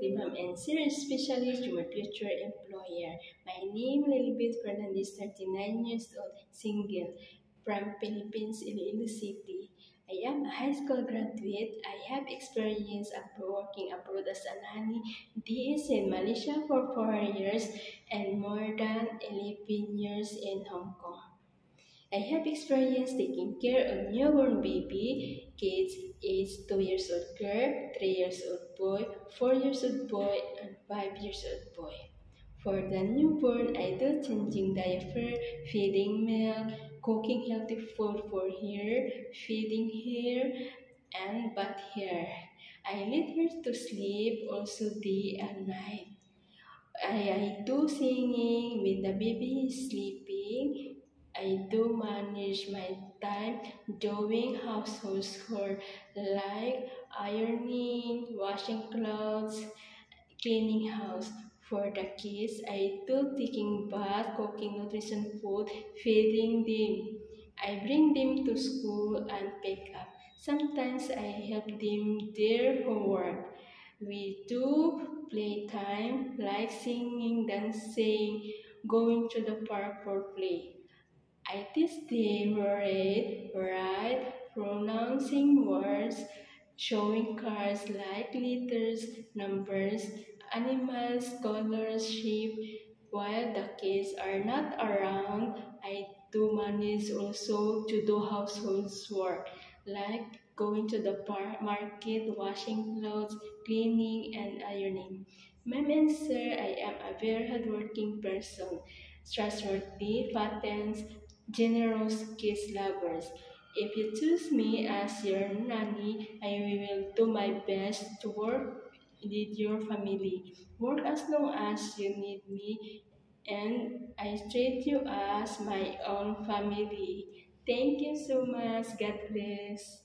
the mom and sir, specialist to my future employer. My name Lilibeth Fernandez, 39 years old, single, from Philippines, Iloilo City. I am a high school graduate. I have experience of working abroad as a nanny. This in Malaysia for 4 years and more than 11 years in Hong Kong. I have experience taking care of newborn baby, kids aged 2 years old girl, 3 years old boy, 4 years old boy, and 5 years old boy. For the newborn, I do changing diaper, feeding milk, cooking healthy food for her, feeding her, and bath her. I lead her to sleep also day and night. I do singing when the baby is sleeping. I do manage my time doing household chores like ironing, washing clothes, cleaning house. For the kids, I do taking bath, cooking nutrition food, feeding them. I bring them to school and pick up. Sometimes I help them their homework. We do playtime like singing, dancing, going to the park for play. I teach them read, write, pronouncing words, showing cards like letters, numbers, animals, colors, shape. While the kids are not around, I do manage also to do household work like going to the market, washing clothes, cleaning, and ironing. Ma'am and sir, I am a very hardworking person, trustworthy, patents, generous kids lovers. If you choose me as your nanny, I will do my best to work with your family. Work as long as you need me, and I treat you as my own family. Thank you so much. God bless.